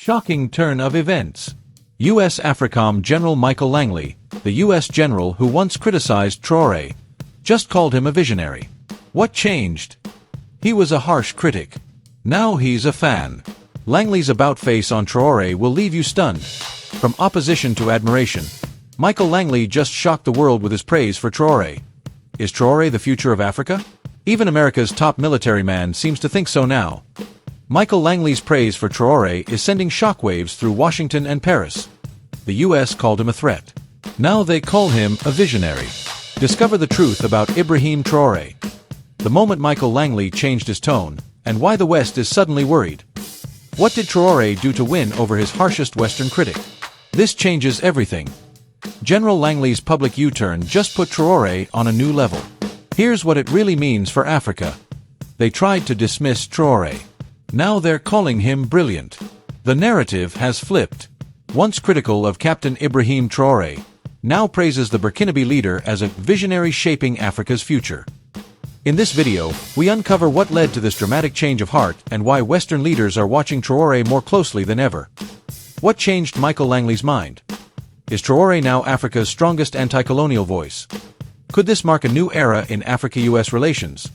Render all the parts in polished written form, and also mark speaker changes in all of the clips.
Speaker 1: Shocking turn of events. U.S. AFRICOM General Michael Langley, the U.S. general who once criticized Traoré, just called him a visionary. What changed? He was a harsh critic. Now he's a fan. Langley's about-face on Traoré will leave you stunned. From opposition to admiration, Michael Langley just shocked the world with his praise for Traoré. Is Traoré the future of Africa? Even America's top military man seems to think so now. Michael Langley's praise for Traoré is sending shockwaves through Washington and Paris. The U.S. called him a threat. Now they call him a visionary. Discover the truth about Ibrahim Traoré. The moment Michael Langley changed his tone, and why the West is suddenly worried. What did Traoré do to win over his harshest Western critic? This changes everything. General Langley's public U-turn just put Traoré on a new level. Here's what it really means for Africa. They tried to dismiss Traoré. Now they're calling him brilliant. The narrative has flipped. Once critical of Captain Ibrahim Traoré, now praises the Burkinabé leader as a visionary shaping Africa's future. In this video, we uncover what led to this dramatic change of heart and why Western leaders are watching Traoré more closely than ever. What changed Michael Langley's mind? Is Traoré now Africa's strongest anti-colonial voice? Could this mark a new era in Africa-U.S. relations?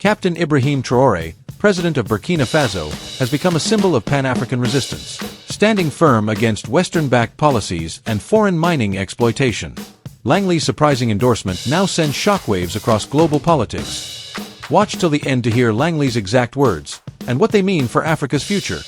Speaker 1: Captain Ibrahim Traoré, president of Burkina Faso, has become a symbol of pan-African resistance, standing firm against Western-backed policies and foreign mining exploitation. Langley's surprising endorsement now sends shockwaves across global politics. Watch till the end to hear Langley's exact words, and what they mean for Africa's future.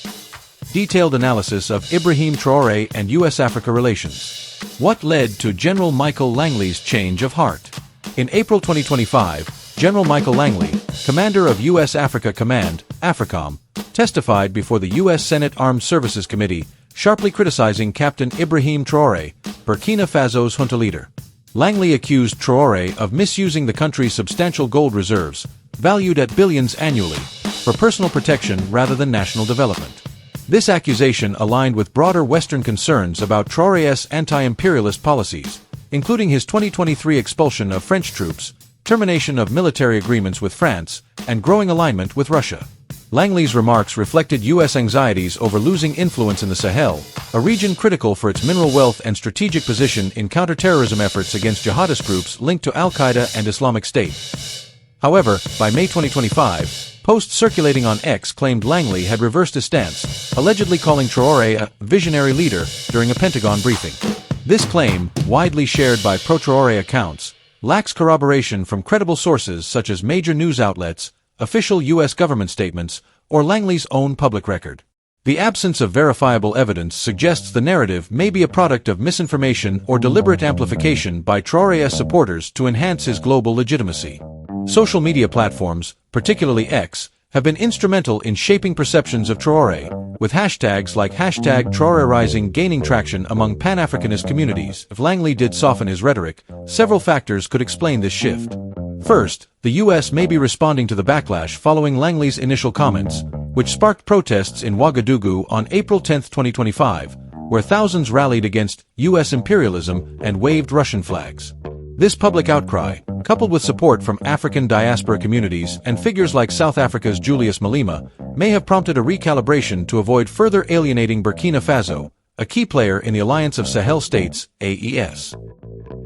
Speaker 1: Detailed analysis of Ibrahim Traoré and U.S.-Africa relations. What led to General Michael Langley's change of heart? In April 2025, General Michael Langley, commander of U.S. Africa Command, AFRICOM, testified before the U.S. Senate Armed Services Committee, sharply criticizing Captain Ibrahim Traoré, Burkina Faso's junta leader. Langley accused Traoré of misusing the country's substantial gold reserves, valued at billions annually, for personal protection rather than national development. This accusation aligned with broader Western concerns about Traoré's anti-imperialist policies, including his 2023 expulsion of French troops, termination of military agreements with France, and growing alignment with Russia. Langley's remarks reflected U.S. anxieties over losing influence in the Sahel, a region critical for its mineral wealth and strategic position in counterterrorism efforts against jihadist groups linked to Al-Qaeda and Islamic State. However, by May 2025, posts circulating on X claimed Langley had reversed his stance, allegedly calling Traoré a visionary leader during a Pentagon briefing. This claim, widely shared by pro-Traoré accounts, lacks corroboration from credible sources such as major news outlets, official U.S. government statements, or Langley's own public record. The absence of verifiable evidence suggests the narrative may be a product of misinformation or deliberate amplification by Traoré's supporters to enhance his global legitimacy. Social media platforms, particularly X, have been instrumental in shaping perceptions of Traoré, with hashtags like #TraoréRising gaining traction among pan-Africanist communities. If Langley did soften his rhetoric, several factors could explain this shift. First, the U.S. may be responding to the backlash following Langley's initial comments, which sparked protests in Ouagadougou on April 10, 2025, where thousands rallied against U.S. imperialism and waved Russian flags. This public outcry, coupled with support from African diaspora communities and figures like South Africa's Julius Malema, may have prompted a recalibration to avoid further alienating Burkina Faso, a key player in the Alliance of Sahel States, AES.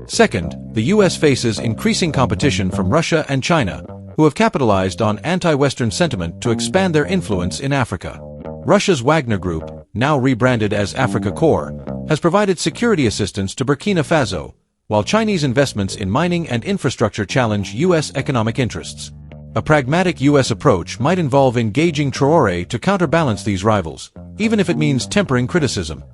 Speaker 1: Second, the U.S. faces increasing competition from Russia and China, who have capitalized on anti-Western sentiment to expand their influence in Africa. Russia's Wagner Group, now rebranded as Africa-U.S, has provided security assistance to Burkina Faso, while Chinese investments in mining and infrastructure challenge U.S. economic interests. A pragmatic U.S. approach might involve engaging Traoré to counterbalance these rivals, even if it means tempering criticism.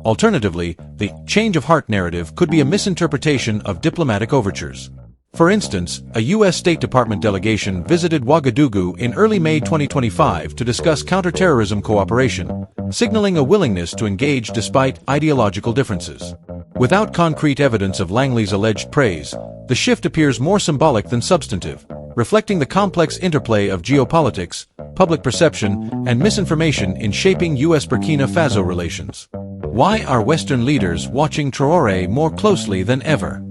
Speaker 1: Alternatively, the change of heart narrative could be a misinterpretation of diplomatic overtures. For instance, a U.S. State Department delegation visited Ouagadougou in early May 2025 to discuss counterterrorism cooperation, signaling a willingness to engage despite ideological differences. Without concrete evidence of Langley's alleged praise, the shift appears more symbolic than substantive, reflecting the complex interplay of geopolitics, public perception, and misinformation in shaping U.S.-Burkina Faso relations. Why are Western leaders watching Traoré more closely than ever?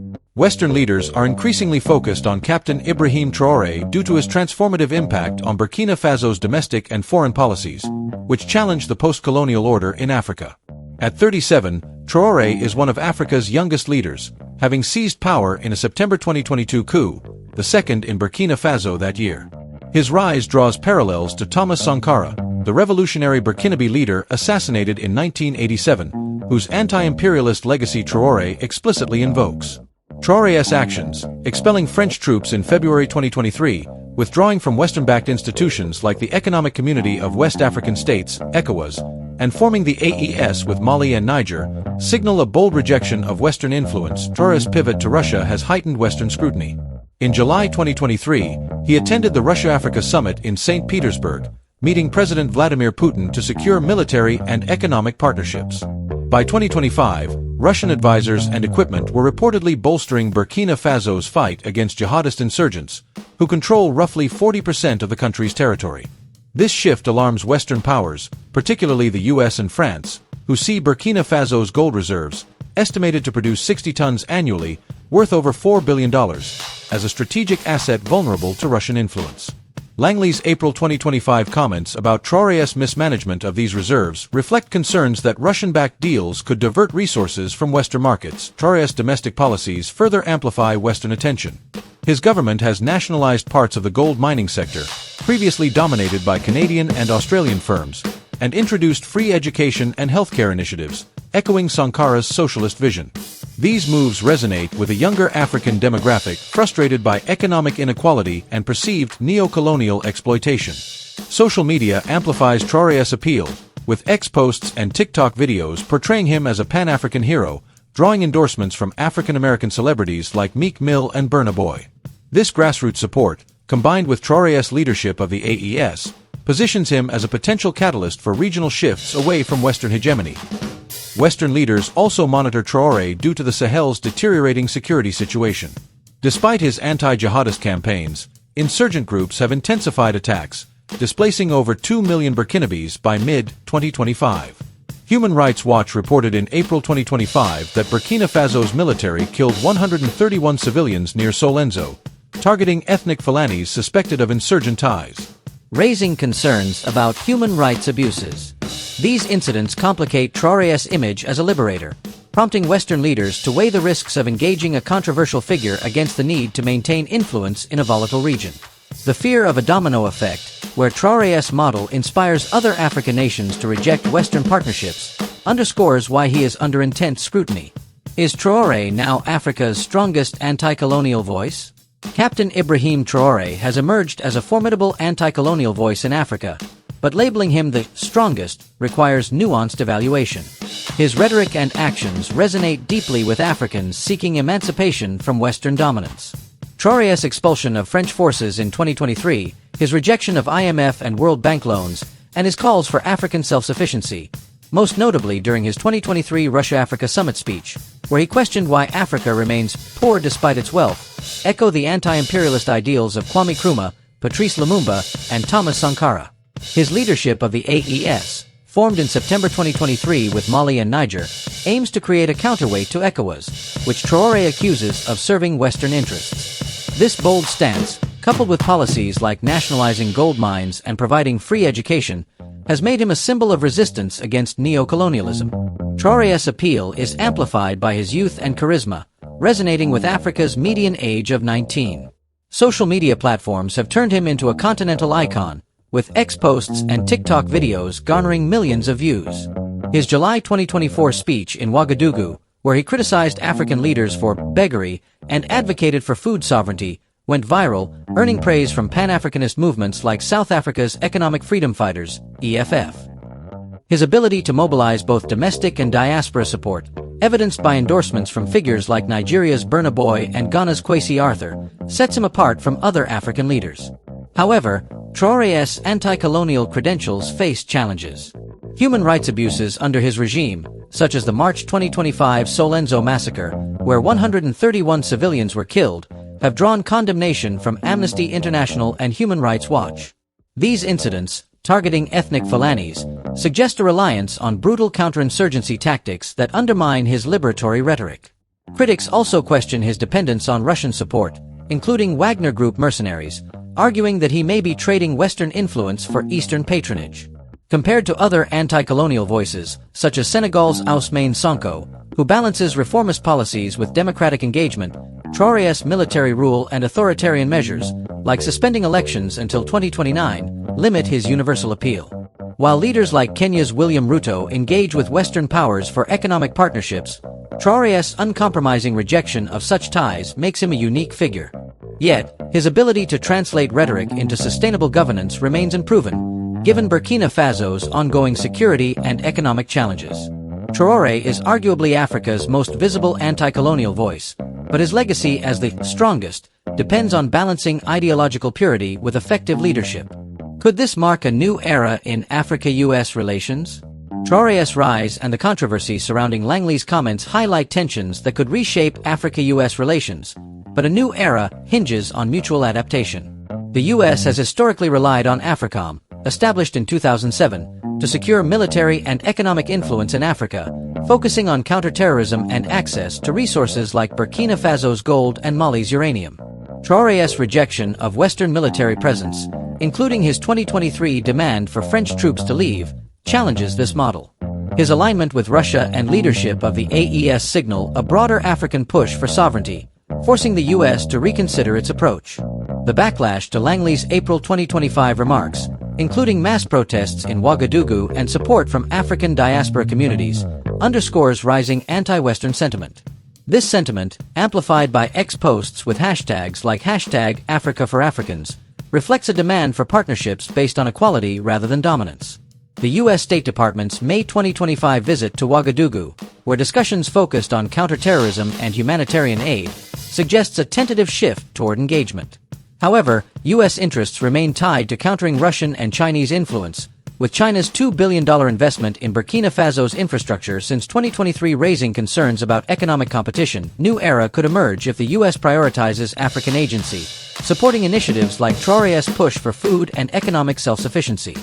Speaker 1: Western leaders are increasingly focused on Captain Ibrahim Traoré due to his transformative impact on Burkina Faso's domestic and foreign policies, which challenge the post-colonial order in Africa. At 37, Traoré is one of Africa's youngest leaders, having seized power in a September 2022 coup, the second in Burkina Faso that year. His rise draws parallels to Thomas Sankara, the revolutionary Burkinabé leader assassinated in 1987, whose anti-imperialist legacy Traoré explicitly invokes. Traoré's actions, expelling French troops in February 2023, withdrawing from Western-backed institutions like the Economic Community of West African States, ECOWAS, and forming the AES with Mali and Niger, signal a bold rejection of Western influence. Traoré's pivot to Russia has heightened Western scrutiny. In July 2023, he attended the Russia-Africa Summit in St. Petersburg, meeting President Vladimir Putin to secure military and economic partnerships. By 2025, Russian advisors and equipment were reportedly bolstering Burkina Faso's fight against jihadist insurgents, who control roughly 40% of the country's territory. This shift alarms Western powers, particularly the U.S. and France, who see Burkina Faso's gold reserves, estimated to produce 60 tons annually, worth over $4 billion, as a strategic asset vulnerable to Russian influence. Langley's April 2025 comments about Traoré's mismanagement of these reserves reflect concerns that Russian-backed deals could divert resources from Western markets. Traoré's domestic policies further amplify Western attention. His government has nationalized parts of the gold mining sector, previously dominated by Canadian and Australian firms, and introduced free education and healthcare initiatives, echoing Sankara's socialist vision. These moves resonate with a younger African demographic frustrated by economic inequality and perceived neo-colonial exploitation. Social media amplifies Traoré's appeal, with X posts and TikTok videos portraying him as a Pan-African hero, drawing endorsements from African-American celebrities like Meek Mill and Burna Boy. This grassroots support, combined with Traoré's leadership of the AES, positions him as a potential catalyst for regional shifts away from Western hegemony. Western leaders also monitor Traoré due to the Sahel's deteriorating security situation. Despite his anti-jihadist campaigns, insurgent groups have intensified attacks, displacing over 2 million Burkinabés by mid-2025. Human Rights Watch reported in April 2025 that Burkina Faso's military killed 131 civilians near Solenzo, targeting ethnic Fulanis suspected of insurgent ties.
Speaker 2: Raising concerns about human rights abuses. These incidents complicate Traoré's image as a liberator, prompting Western leaders to weigh the risks of engaging a controversial figure against the need to maintain influence in a volatile region. The fear of a domino effect, where Traoré's model inspires other African nations to reject Western partnerships, underscores why he is under intense scrutiny. Is Traoré now Africa's strongest anti-colonial voice? Captain Ibrahim Traoré has emerged as a formidable anti-colonial voice in Africa, but labeling him the strongest requires nuanced evaluation. His rhetoric and actions resonate deeply with Africans seeking emancipation from Western dominance. Traoré's expulsion of French forces in 2023, his rejection of IMF and World Bank loans, and his calls for African self-sufficiency, most notably during his 2023 Russia-Africa Summit speech, where he questioned why Africa remains poor despite its wealth, echo the anti-imperialist ideals of Kwame Nkrumah, Patrice Lumumba, and Thomas Sankara. His leadership of the AES, formed in September 2023 with Mali and Niger, aims to create a counterweight to ECOWAS, which Traoré accuses of serving Western interests. This bold stance, coupled with policies like nationalizing gold mines and providing free education, has made him a symbol of resistance against neo-colonialism. Traoré's appeal is amplified by his youth and charisma, resonating with Africa's median age of 19. Social media platforms have turned him into a continental icon, with X posts and TikTok videos garnering millions of views. His July 2024 speech in Ouagadougou, where he criticized African leaders for beggary and advocated for food sovereignty, went viral, earning praise from pan-Africanist movements like South Africa's Economic Freedom Fighters, EFF. His ability to mobilize both domestic and diaspora support, evidenced by endorsements from figures like Nigeria's Burna Boy and Ghana's Kwesi Arthur, sets him apart from other African leaders. However, Traoré's anti-colonial credentials face challenges. Human rights abuses under his regime, such as the March 2025 Solenzo massacre, where 131 civilians were killed, have drawn condemnation from Amnesty International and Human Rights Watch. These incidents, targeting ethnic Fulanis, suggest a reliance on brutal counterinsurgency tactics that undermine his liberatory rhetoric. Critics also question his dependence on Russian support, including Wagner Group mercenaries, arguing that he may be trading Western influence for Eastern patronage. Compared to other anti-colonial voices, such as Senegal's Ousmane Sonko, who balances reformist policies with democratic engagement, Traoré's military rule and authoritarian measures, like suspending elections until 2029, limit his universal appeal. While leaders like Kenya's William Ruto engage with Western powers for economic partnerships, Traoré's uncompromising rejection of such ties makes him a unique figure. Yet, his ability to translate rhetoric into sustainable governance remains unproven, given Burkina Faso's ongoing security and economic challenges. Traoré is arguably Africa's most visible anti-colonial voice, but his legacy as the strongest depends on balancing ideological purity with effective leadership. Could this mark a new era in Africa-U.S. relations? Traoré's rise and the controversy surrounding Langley's comments highlight tensions that could reshape Africa-U.S. relations, but a new era hinges on mutual adaptation. The U.S. has historically relied on AFRICOM, established in 2007, to secure military and economic influence in Africa, focusing on counterterrorism and access to resources like Burkina Faso's gold and Mali's uranium. Traoré's rejection of Western military presence, including his 2023 demand for French troops to leave, challenges this model. His alignment with Russia and leadership of the AES signal a broader African push for sovereignty, forcing the U.S. to reconsider its approach. The backlash to Langley's April 2025 remarks, including mass protests in Ouagadougou and support from African diaspora communities, underscores rising anti-Western sentiment. This sentiment, amplified by X posts with hashtags like #AfricaForAfricans, reflects a demand for partnerships based on equality rather than dominance. The U.S. State Department's May 2025 visit to Ouagadougou, where discussions focused on counterterrorism and humanitarian aid, suggests a tentative shift toward engagement. However, U.S. interests remain tied to countering Russian and Chinese influence, with China's $2 billion investment in Burkina Faso's infrastructure since 2023 raising concerns about economic competition. New era could emerge if the U.S. prioritizes African agency, supporting initiatives like Traoré's push for food and economic self-sufficiency.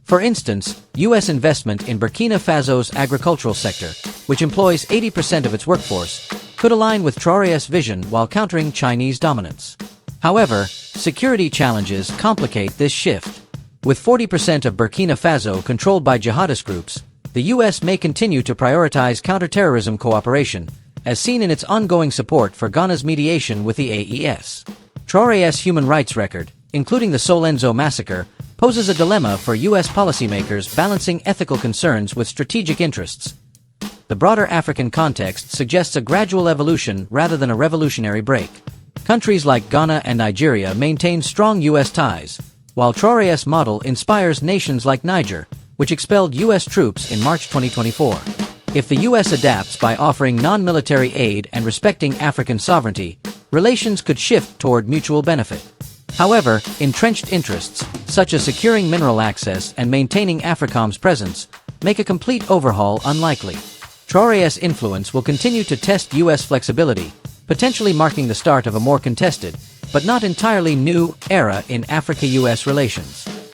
Speaker 2: For instance, U.S. investment in Burkina Faso's agricultural sector, which employs 80% of its workforce, could align with Traoré's vision while countering Chinese dominance. However, security challenges complicate this shift. With 40% of Burkina Faso controlled by jihadist groups, the U.S. may continue to prioritize counterterrorism cooperation, as seen in its ongoing support for Ghana's mediation with the AES. Traoré's human rights record, including the Solenzo massacre, poses a dilemma for U.S. policymakers balancing ethical concerns with strategic interests. The broader African context suggests a gradual evolution rather than a revolutionary break. Countries like Ghana and Nigeria maintain strong U.S. ties, while Traoré's model inspires nations like Niger, which expelled U.S. troops in March 2024. If the U.S. adapts by offering non-military aid and respecting African sovereignty, relations could shift toward mutual benefit. However, entrenched interests, such as securing mineral access and maintaining AFRICOM's presence, make a complete overhaul unlikely. Traoré's influence will continue to test U.S. flexibility, potentially marking the start of a more contested, but not entirely new, era in Africa-U.S. relations.